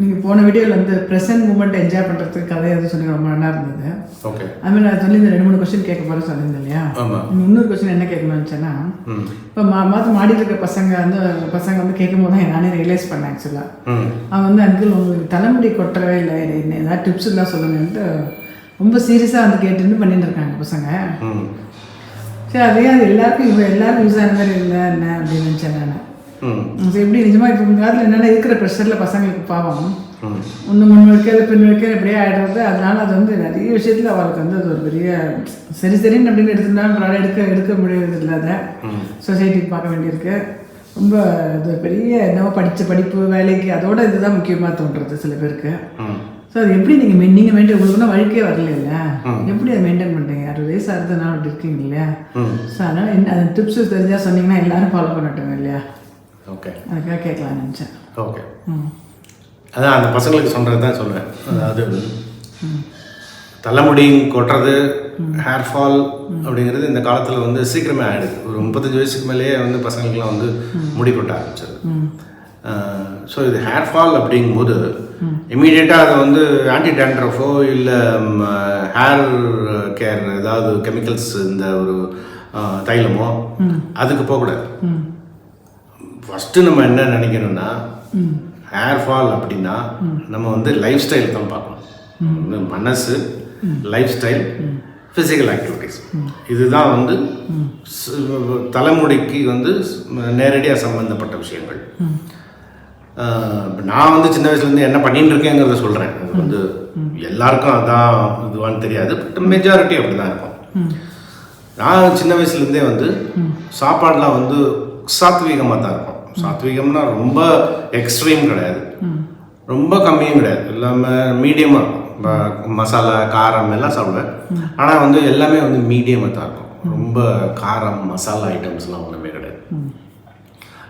நீங்கள் போன வீடியோவில் வந்து ப்ரெசென்ட் மூமெண்ட் என்ஜாய் பண்ணுறதுக்கு கதை எதுவும் சொன்னீங்க, ரொம்ப நல்லா இருந்தது. ஓகே. அதுமாதிரி நான் சொல்லி இந்த 2-3 கொஸ்டின் கேட்க போகிற சொல்லியிருந்தேன் இல்லையா? இன்னொரு கொஸ்டின் என்ன கேட்கணும்னு நினச்சேன்னா, இப்போ மாடியில் இருக்க பசங்க வந்து கேட்கும் போது தான் நானே ரியலைஸ் பண்ணேன். ஆக்சுவலாக அவங்க வந்து அங்கிள் உங்களுக்கு தலைமுடி கொட்டவே இல்லை, என்ன ஏதாவது டிப்ஸ் எல்லாம் சொல்லுங்கன்ட்டு ரொம்ப சீரியஸாக வந்து கேட்டுன்னு பண்ணிட்டு இருக்காங்க பசங்க. சரி, அதே அது எல்லாருக்கும் எல்லாரும் யூஸ் ஆன மாதிரி இல்லை என்ன அப்படின்னு நினச்சேன் நான். எப்படி நிஜமாக இப்போ காலத்தில் என்னென்ன இருக்கிற ப்ரெஷரில் பசங்களுக்கு பாவம் ஒன்று முன் வைக்கிறது பின் வைக்கிறது இப்படியே ஆகிடுறது. அதனால அது வந்து நிறைய விஷயத்தில் அவளுக்கு வந்து அது ஒரு பெரிய சரின்னு அப்படின்னு எடுத்துட்டாலும் எடுக்க முடியறது இல்லை. அதை சொசைட்டிக்கு பார்க்க வேண்டியிருக்கு. ரொம்ப இது பெரிய என்னவோ படிப்பு வேலைக்கு அதோட இதுதான் முக்கியமாக தோன்றுறது சில பேருக்கு. ஸோ அது எப்படி நீங்கள் மெயின்டைன் உங்களுக்குன்னா வழிக்கே வரல இல்லை, எப்படி அதை மெயின்டைன் பண்ணுறீங்க? 60 வயசு அறுபதுனால அப்படி இருக்கீங்க இல்லையா? ஸோ அதனால் என்ன அது டிப்ஸ் தெரிஞ்சால் சொன்னீங்கன்னா எல்லாரும் ஃபாலோ பண்ணட்டும் இல்லையா? ஓகே, அதுக்காக கேட்கலான்னு நினச்சேன். ஓகே. அதான் அந்த பசங்களுக்கு சொல்கிறது தான் சொல்லுவேன். அதாவது தலைமுடி கொட்டுறது, ஹேர் ஃபால் அப்படிங்கிறது இந்த காலத்தில் வந்து சீக்கிரமே ஆகிடுது. ஒரு 35 வயசுக்கு மேலேயே வந்து பசங்களுக்குலாம் வந்து முடி கொட்ட ஆரம்பிச்சது. ஸோ இது ஹேர் ஃபால் அப்படிங்கும்போது இமீடியட்டாக அதை வந்து ஆன்டி டேண்ட்ரஃபோ இல்லை ஹேர் கேர் ஏதாவது கெமிக்கல்ஸ் இந்த ஒரு தைலமோ அதுக்கு போகக்கூடாது. ஃபஸ்ட்டு நம்ம என்ன நினைக்கணும்னா, ஹேர் ஃபால் அப்படின்னா நம்ம வந்து லைஃப் ஸ்டைல் தான் பார்க்கணும். மனசு, லைஃப் ஸ்டைல், ஃபிசிக்கல் ஆக்டிவிட்டிஸ், இதுதான் வந்து தலைமுடிக்கு வந்து நேரடியாக சம்மந்தப்பட்ட விஷயங்கள். நான் வந்து சின்ன வயசுலேருந்து என்ன பண்ணிட்டு இருக்கேங்கிறத சொல்கிறேன். அது வந்து எல்லாருக்கும் அதான் இதுவான்னு தெரியாது, பட் மெஜாரிட்டி அப்படி தான் இருக்கும். நான் சின்ன வயசுலேருந்தே வந்து சாப்பாடெலாம் வந்து சாத்வீகமாக தான் இருக்கும். சாத்வீகம்னா ரொம்ப எக்ஸ்ட்ரீம் கிடையாது, ரொம்ப கம்மியும் கிடையாது, எல்லாமே மீடியமாக இருக்கும். மசாலா காரம் எல்லாம் சாப்பிடுவேன், ஆனால் வந்து எல்லாமே வந்து மீடியமாக தான் இருக்கும். ரொம்ப காரம் மசாலா ஐட்டம்ஸ்லாம் ஒன்றுமே கிடையாது.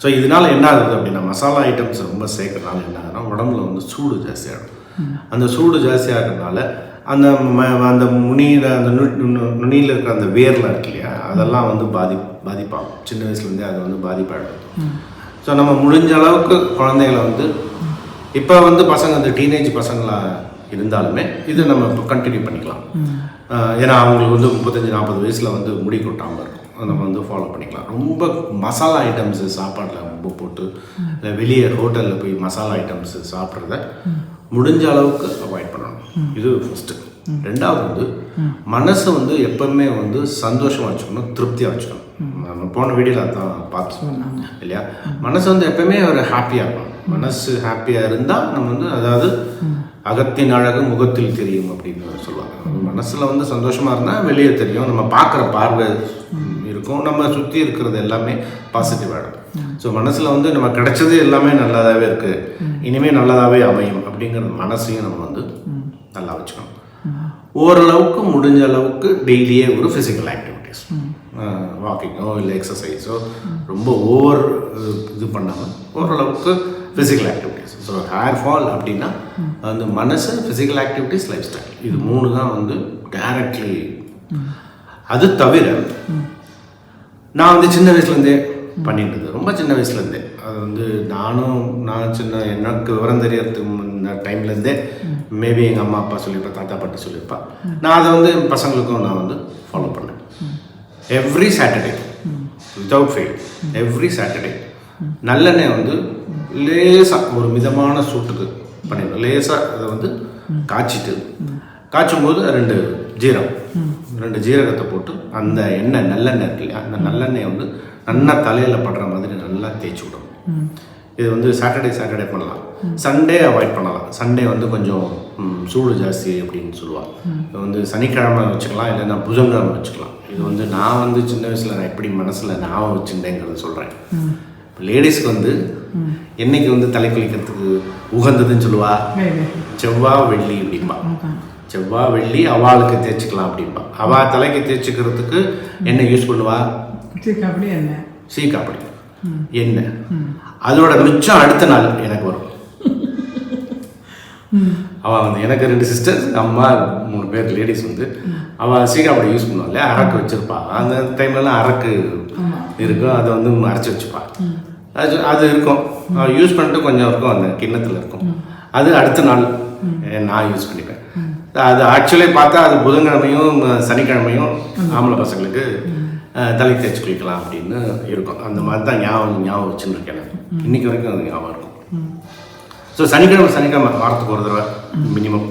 ஸோ இதனால் என்ன ஆகுது அப்படின்னா, மசாலா ஐட்டம்ஸ் ரொம்ப சேர்க்கறதுனால என்ன ஆகுதுன்னா உடம்புல வந்து சூடு ஜாஸ்தியாகிடும். அந்த சூடு ஜாஸ்தியாகிறதுனால அந்த முனியில் அந்த நுனியில் இருக்கிற அந்த வேரில் இருக்கு இல்லையா, அதெல்லாம் வந்து பாதிப்பாகும். சின்ன வயசுலேருந்தே அது வந்து பாதிப்பாகிடும். ஸோ நம்ம முடிஞ்ச அளவுக்கு குழந்தைகளை வந்து இப்போ வந்து பசங்க அந்த டீனேஜ் பசங்களாக இருந்தாலுமே இது நம்ம இப்போ கண்டினியூ பண்ணிக்கலாம். ஏன்னா அவங்களுக்கு வந்து 35-40 வயசில் வந்து முடி கொட்டாமல் இருக்கும், நம்ம வந்து ஃபாலோ பண்ணிக்கலாம். ரொம்ப மசாலா ஐட்டம்ஸு சாப்பாட்டில் ரொம்ப போட்டு இல்லை வெளியே ஹோட்டலில் போய் மசாலா ஐட்டம்ஸு சாப்பிட்றத முடிஞ்ச அளவுக்கு அவாய்ட் பண்ணணும். இது ஃபஸ்ட்டு. ரெண்டாவது வந்து மனசை வந்து எப்பவுமே வந்து சந்தோஷமாக வச்சுக்கணும், திருப்தியாக வச்சுக்கணும். நம்ம போன வீடியோவில் அதான் பார்த்தோம் இல்லையா? மனசு வந்து எப்பவுமே ஒரு ஹாப்பியாக இருக்கணும். மனசு ஹாப்பியாக இருந்தால் நம்ம வந்து, அதாவது அகத்தின் அழகு முகத்தில் தெரியும் அப்படின்னு சொல்லுவாங்க. மனசில் வந்து சந்தோஷமாக இருந்தால் வெளியே தெரியும், நம்ம பார்க்குற பார்வை இருக்கும், நம்ம சுற்றி இருக்கிறது எல்லாமே பாசிட்டிவாக இருக்கும். ஸோ மனசில் வந்து நம்ம கிடைச்சது எல்லாமே நல்லதாகவே இருக்குது, இனிமேல் நல்லதாகவே அமையும் அப்படிங்கிற மனசையும் நம்ம வந்து நல்லா வச்சுக்கணும். ஓரளவுக்கு முடிஞ்ச அளவுக்கு டெய்லியே ஒரு ஃபிசிக்கல் ஆக்டிவிட்டிஸ், வாக்கிங்கோ இல்லை எக்ஸசைஸோ ரொம்ப ஓவர் இது பண்ணாமல் ஓரளவுக்கு physical activities. So hair fall அப்படின்னா அந்த மனசு, ஃபிசிக்கல் ஆக்டிவிட்டிஸ், லைஃப் ஸ்டைல், இது 3 தான் வந்து டைரக்ட்லி. அது தவிர நான் வந்து சின்ன வயசுலேருந்தே பண்ணிட்டு, ரொம்ப சின்ன வயசுலேருந்தே, அது வந்து நான் எனக்கு விவரம் தெரியறதுக்கு முன்ன டைம்லேருந்தே மேபி எங்கள் அம்மா அப்பா சொல்லியிருப்பேன், தாத்தா பாட்டி சொல்லியிருப்பா, நான் அதை வந்து பசங்களுக்கும் நான் வந்து ஃபாலோ பண்ணேன். Every Saturday without fail, every Saturday நல்லெண்ணெய் வந்து லேசாக ஒரு மிதமான சூட்டுக்கு பண்ணிடணும். லேசாக அதை வந்து காய்ச்சும் போது 2 ஜீரகத்தை போட்டு அந்த எண்ணெய் நல்லெண்ணெய் இருக்கு இல்லையா, அந்த நல்லெண்ணெயை வந்து நல்லா தலையில் படுற மாதிரி நல்லா தேய்ச்சி விடும். இது வந்து சாட்டர்டே பண்ணலாம், சண்டே அவாய்ட் பண்ணலாம். சண்டே வந்து கொஞ்சம் சூடு ஜாஸ்தி அப்படின்னு சொல்லுவாள். இது வந்து சனிக்கிழமை வச்சுக்கலாம், இல்லைன்னா புதன்கிழமை வச்சுக்கலாம். இது வந்து நான் வந்து சின்ன வயசில் நான் எப்படி மனசில் நான் வச்சுட்டேங்கிறத சொல்கிறேன். இப்போ லேடிஸ்க்கு வந்து என்னைக்கு வந்து தலை குளிக்கிறதுக்கு உகந்ததுன்னு சொல்லுவா, செவ்வாய் வெள்ளி அப்படின்பா. செவ்வாய் வெள்ளி அவளுக்கு தேய்ச்சிக்கலாம் அப்படின்பா. அவள் தலைக்கு தேய்ச்சிக்கிறதுக்கு என்ன யூஸ் பண்ணுவா? சீக்காப்படி எண்ணெய். அதோட மிச்சம் அடுத்த நாள் எனக்கு வரும். அவள் வந்து எனக்கு 2 சிஸ்டர்ஸ், அம்மா 3 பேர் லேடிஸ் வந்து அவள் சீக்காப்படி யூஸ் பண்ணுவாள் இல்லையா, அரக்கு வச்சுருப்பா. அந்த டைம்லலாம் அரக்கு இருக்கும், அதை வந்து அரைச்சி வச்சுப்பா. அது இருக்கும். யூஸ் பண்ணிட்டு கொஞ்சம் இருக்கும், அந்த கிண்ணத்தில் இருக்கும். அது அடுத்த நாள் நான் யூஸ் பண்ணிப்பேன். அது ஆக்சுவலி பார்த்தா அது புதன்கிழமையும் சனிக்கிழமையும் ஆம்பளை பசங்களுக்கு தலைக்கு தேய்ச்சி குளிக்கலாம் அப்படின்னு இருக்கும். அந்த மாதிரி தான் ஞாபகம் வச்சுன்னு இருக்கேன். இன்னைக்கு வரைக்கும் அது ஞாபகம் இருக்கும். ஸோ சனிக்கிழமை வாரத்துக்கு ஒரு தடவை மினிமம்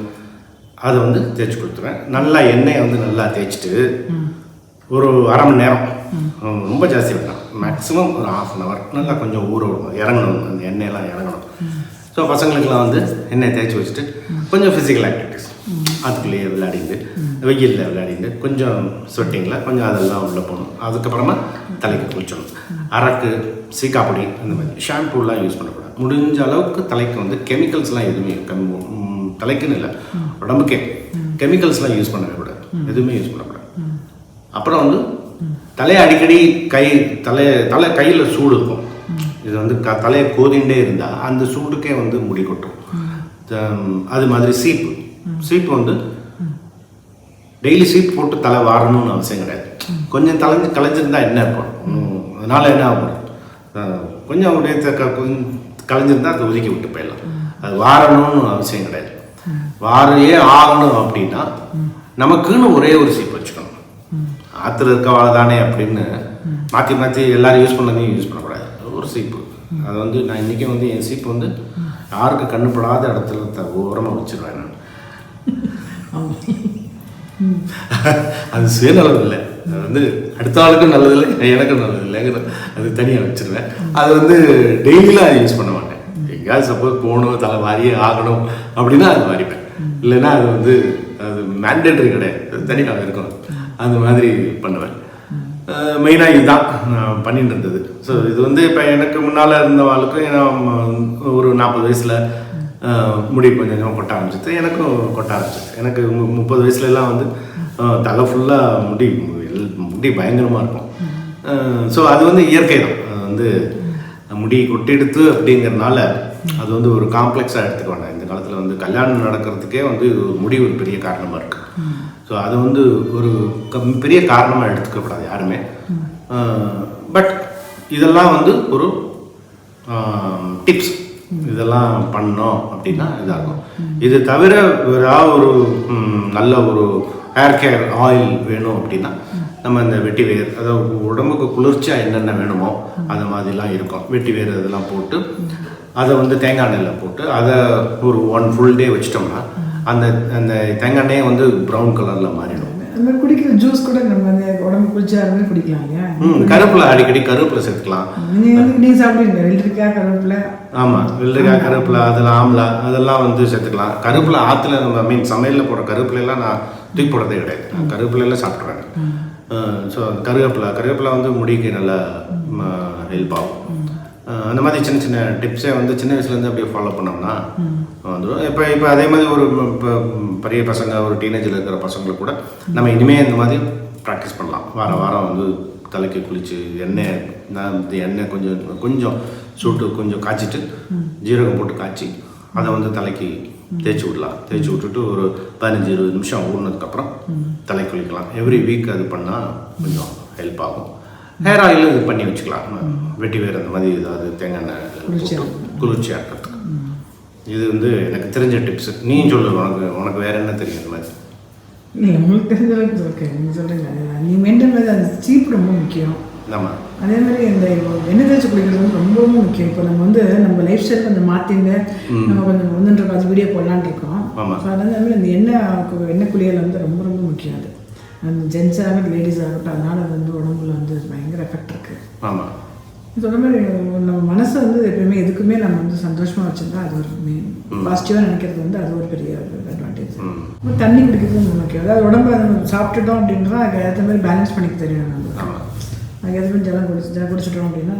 அதை வந்து தேய்ச்சி கொடுத்துருவேன். நல்லா எண்ணெயை வந்து நல்லா தேய்ச்சிட்டு ஒரு அரை மணி நேரம், ரொம்ப ஜாஸ்தி வேண்டாம், மேக்ஸிமம் ஒரு 1/2 hour நல்லா கொஞ்சம் ஊற இறங்கணும், அந்த எண்ணெயெல்லாம் இறங்கணும். ஸோ பசங்களுக்கெல்லாம் வந்து எண்ணெயை தேய்ச்சி வச்சுட்டு கொஞ்சம் ஃபிசிக்கல் ஆக்டிவிட்டிஸ் அதுக்குள்ளேயே விளையாடிட்டு, வெயிலில் விளையாடிட்டு, கொஞ்சம் ஸ்வெட்டிங்கில் கொஞ்சம் அதெல்லாம் உள்ளே போகணும். அதுக்கப்புறமா தலைக்கு குளிச்சணும். அரக்கு, சீக்காப்பொடி, அந்த மாதிரி ஷாம்பூலாம் யூஸ் பண்ணக்கூடாது. முடிஞ்ச அளவுக்கு தலைக்கு வந்து கெமிக்கல்ஸ்லாம் எதுவுமே தலைக்குன்னு இல்லை, உடம்புக்கே கெமிக்கல்ஸ்லாம் யூஸ் பண்ணவே கூடாது, எதுவுமே யூஸ் பண்ணக்கூடாது. அப்புறம் வந்து தலையை அடிக்கடி தலை கையில் சூடு இருக்கும். இது வந்து தலையை கோதிண்டே இருந்தால் அந்த சூடுக்கே வந்து முடி கொட்டும். அது மாதிரி சீப்பு வந்து டெய்லி சீப் போட்டு தலை வாரணும்னு அவசியம் கிடையாது. கொஞ்சம் கலைஞ்சிருந்தா என்ன இருக்கும், அதனால் என்ன ஆகும், கொஞ்சம் அப்படியே கலைஞ்சிருந்தா அதை ஒதுக்கி விட்டு போயிடலாம். அது வாரணும்னு அவசியம் கிடையாது. வாரையே ஆகணும் அப்படின்னா நமக்குன்னு ஒரே ஒரு சீப் வச்சுக்கணும். ஆற்றுல இருக்கவாள் தானே அப்படின்னு மாற்றி எல்லாரும் யூஸ் பண்ணதையும் யூஸ் பண்ணக்கூடாது. ஒரு சீப்பு அது வந்து நான் இன்றைக்கி வந்து என் சீப்பு வந்து யாருக்கு கண்ணுப்படாத இடத்துல ஓரமாக வச்சுருவேன் நான். அது சுயநலம் இல்லை, அது வந்து அடுத்த ஆளுக்கும் நல்லதில்லை, எனக்கும் நல்லதில்லைங்கிற அது தனியாக வச்சுருவேன். அது வந்து டெய்லியெலாம் அது யூஸ் பண்ண மாட்டேன். எங்கேயாவது சப்போஸ் போகணும், தலை வாரியே ஆகணும் அப்படின்னா அது வாரிப்பேன். இல்லைன்னா அது வந்து அது மேண்டேட்டரி கிடையாது, அது தனியாக இருக்கும். அந்த மாதிரி பண்ணுவேன். மெயினாக இதுதான் நான் பண்ணிட்டு இருந்தது. ஸோ இது வந்து இப்போ எனக்கு முன்னால் இருந்தவாளுக்கும் ஒரு 40 வயசில் முடி கொஞ்சம் கொஞ்சம் கொட்ட ஆரம்பிச்சிது, எனக்கும் கொட்ட ஆரம்பிச்சிது. எனக்கு 30 வயசுலலாம் வந்து தலை ஃபுல்லாக முடி பயங்கரமாக இருக்கும். ஸோ அது வந்து இயற்கை தான். அது வந்து முடி கொட்டெடுத்து அப்படிங்கிறதுனால அது வந்து ஒரு காம்ப்ளெக்ஸாக எடுத்துக்க வேண்டாம். இந்த காலத்தில் வந்து கல்யாணம் நடக்கிறதுக்கே வந்து முடி ஒரு பெரிய காரணமாக இருக்குது. ஸோ அது வந்து ஒரு பெரிய காரணமாக எடுத்துக்கப்படாது யாருமே. பட் இதெல்லாம் வந்து ஒரு டிப்ஸ், இதெல்லாம் பண்ணோம் அப்படின்னா இதாகும். இது தவிர வேறு ஒரு நல்ல ஒரு ஹேர் கேர் ஆயில் வேணும் அப்படின்னா நம்ம இந்த வெட்டி வேர், அதாவது உடம்புக்கு குளிர்ச்சியாக என்னென்ன வேணுமோ அது மாதிரிலாம் இருக்கும். வெட்டி வேர் அதெல்லாம் போட்டு அதை வந்து தேங்காய் எண்ணெயில் போட்டு அதை ஒரு 1 full day வச்சிட்டோம்னா அந்த அந்த தேங்காய் எண்ணெயே வந்து ப்ரௌன் கலரில் மாறிடும். அந்த குடிக்கிற ஜூஸ் கூட நம்ம அந்த உடம்பு குளிச்சா இருந்தால் குடிக்கலாம் இல்லையா? கருவேப்பிலை அடிக்கடி கருவேப்பிலை சேர்த்துக்கலாம். நீங்கள் சாப்பிடுவீங்க வெள்ளரிக்காய் கருவேப்பிலை? ஆமாம், வெள்ளரிக்காய் கருவேப்பிலை, அதெல்லாம் ஆம்லா அதெல்லாம் வந்து சேர்த்துக்கலாம். கருவேப்பிலை ஆற்றுல நம்ம சமையலில் போடுற கருவேப்பிலையெல்லாம் நான் தூக்கி போடுறதே கிடையாது, நான் கருவேப்பிலையெல்லாம் சாப்பிட்ருவேன். ஸோ கருவேப்பிலை வந்து முடிக்கு நல்லா ஹெல்ப் ஆகும். அந்த மாதிரி சின்ன சின்ன டிப்ஸே வந்து சின்ன வயசுலேருந்து அப்படியே ஃபாலோ பண்ணோம்னா வந்துடும். இப்போ அதே மாதிரி ஒரு பெரிய பசங்க, ஒரு டீனேஜில் இருக்கிற பசங்களுக்கு கூட நம்ம இனிமேல் இந்த மாதிரி ப்ராக்டிஸ் பண்ணலாம். வாரம் வந்து தலைக்கு குளித்து எண்ணெய் கொஞ்சம் சூட்டு கொஞ்சம் காய்ச்சிட்டு ஜீரகம் போட்டு காய்ச்சி அதை வந்து தலைக்கு தேய்ச்சி விடலாம். தேய்ச்சி விட்டுட்டு ஒரு 15-20 நிமிஷம் ஊறினதுக்கப்புறம் தலை குளிக்கலாம். எவ்ரி வீக் அது பண்ணால் கொஞ்சம் ஹெல்ப் ஆகும். ஹேர் ஆயிலும் இது பண்ணி வச்சுக்கலாம். வெட்டி வேறு அந்த மாதிரி ஏதாவது தேங்காய் எண்ணெய் குளிர்ச்சியாக இருக்கிறதுக்கு. இது வந்து எனக்கு தெரிஞ்ச டிப்ஸு. நீ சொல்லு, உனக்கு வேறு என்ன தெரியும் இந்த மாதிரி? நீங்கள் உங்களுக்கு தெரிஞ்ச அளவுக்கு ஓகே, நீங்கள் சொல்கிறீங்க. நீ மெயின்டைன் பண்ணி அந்த சீப் ரொம்ப முக்கியம். ஆமாம், அதே மாதிரி இந்த எண்ணெய் தேய்ச்சி குளிக்கிறது வந்து ரொம்பவும் முக்கியம். இப்போ நம்ம வந்து நம்ம லைஃப் ஸ்டைல் கொஞ்சம் மாற்றிங்க, நம்ம கொஞ்சம் வந்துன்ற பார்த்து வீடியோ போடலான்னு இருக்கோம். ஸோ அதனால இந்த எண்ணெய் குளியல் வந்து ரொம்ப ரொம்ப முக்கியம். அது அந்த ஜென்ஸ் ஆகட்டும் லேடிஸ் ஆகட்டும், அதனால் அது வந்து உடம்புல வந்து பயங்கர எஃபெக்ட் இருக்குது. ஆமாம், சொல்கிற மாதிரி நம்ம மனசை வந்து எப்பயுமே எதுக்குமே நம்ம வந்து சந்தோஷமாக வச்சுருந்தா அது ஒரு மெயின் பாசிட்டிவாக நினைக்கிறது வந்து அது ஒரு பெரிய அட்வான்டேஜ். தண்ணி குடிக்கிறது ரொம்ப முக்கியம். அதாவது உடம்பு சாப்பிட்டுட்டோம் அப்படின்றா அதுக்கு ஏற்ற மாதிரி பேலன்ஸ் பண்ணிக்க தெரியும். நம்ம அதுக்கு ஏற்ற மாதிரி ஜலம் குடிச்சிட்டோம் அப்படின்னா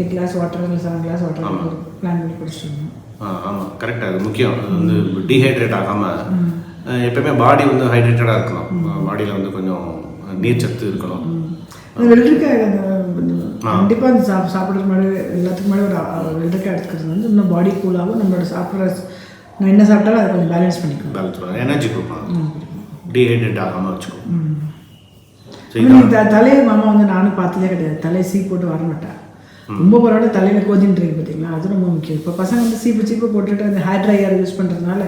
8 glass வாட்டர் இல்லை 7 glass வாட்டர் பிளான் பண்ணி குடிச்சிட்டோம். ஆமாம், கரெக்டாக. அது முக்கியம். அது வந்து டீஹைட்ரேட் ஆகாமல் எப்பயுமே பாடி வந்து ஹைட்ரேட்டடாக இருக்கணும். பாடியில் வந்து கொஞ்சம் நீர் சத்து இருக்கணும். வெள்ளரிக்காய் கண்டிப்பாக அந்த சாப்பிட்றது மாதிரி எல்லாத்துக்கு முன்னாடி ஒரு வெள்ளரிக்காய் எடுத்துக்கிறது வந்து இன்னும் பாடி கூலாகவும் நம்மளோட சாப்பிட்ற நம்ம என்ன சாப்பிட்டாலும் அதை கொஞ்சம் பேலன்ஸ் பண்ணிக்கணும். எனர்ஜி கொடுக்கணும், டீஹைட்ரேட் ஆகாமல் வச்சுக்கணும். தலையை மாமா வந்து நானும் பார்த்ததே கிடையாது. தலையை சீ போட்டு வர மாட்டேன். ரொம்ப பரவாயில்ல தலையில் கோதின்றீங்க பார்த்தீங்களா, அது ரொம்ப முக்கியம். இப்போ பசங்க வந்து சீப்பு போட்டுட்டு அந்த ஹேர் ட்ரையர் யூஸ் பண்ணுறதுனால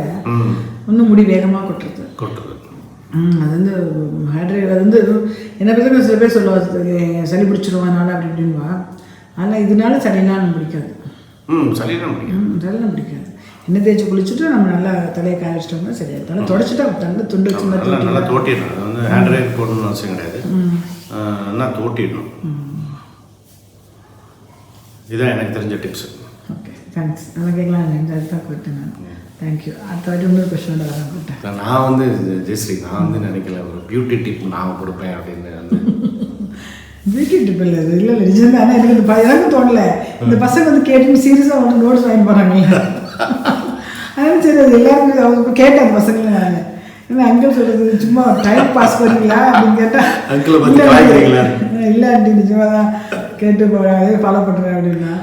இன்னும் முடி வேகமாக கொட்டுறது. அது வந்து ஹேர் ட்ரையர் அது வந்து என்ன பற்றி சில பேர் சொல்லுவாங்க சளி பிடிச்சிருவானால அப்படி இப்படின்வா. ஆனால் இதனால சளிலாம் பிடிக்காது. சளிலாம் பிடிக்காது. எண்ணெய் தேய்ச்சி குளிச்சுட்டு நம்ம நல்லா தலையை காய வச்சிட்டோம்னா சரியா தலை தொடச்சிட்டா தண்டை துண்டு வச்சு நல்லா தோட்டிடணும். அது வந்து ஹேர் ட்ரையர் போடணும்னு அவசியம் கிடையாது, நல்லா தோட்டிடணும். இதுதான் எனக்கு தெரிஞ்ச டிப்ஸ். Okay, thanks. நல்லா கேட்கலாம் இல்லை, அதுதான் கேட்டேன் நான். தேங்க்யூ. அடுத்த வாட்டி இன்னொரு கொஸ்டினோட வரேன் கேட்டேன். நான் வந்து ஜெயஸ்ரீ நான் வந்து நினைக்கல ஒரு பியூட்டி டிப் நான் கொடுப்பேன் அப்படின்னு வந்து பியூட்டி டிப் இல்லை இது இல்லை நிஜம். ஆனால் எனக்கு இந்த எனக்கும் தோணலை. இந்த பசங்க வந்து கேட்டு சீரியஸாக வந்து நோட்ஸ் வாங்கி போகிறாங்களே, அதனால சரி அது எல்லாருக்கும் அவங்க கேட்டேன் அந்த பசங்களை. நான் ஏன்னா அங்கிள் சொல்கிறது சும்மா டைம் பாஸ் பண்ணுறீங்களா அப்படின்னு கேட்டால் இல்லை அப்படி நிஜமாக தான் கேட்டு அதே ஃபாலோ பண்ணுறேன் அப்படின்னா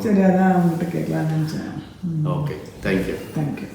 சரி அதான் அவங்ககிட்ட கேட்கலான்னு நினச்சேன். Okay, thank you. தேங்க்யூ.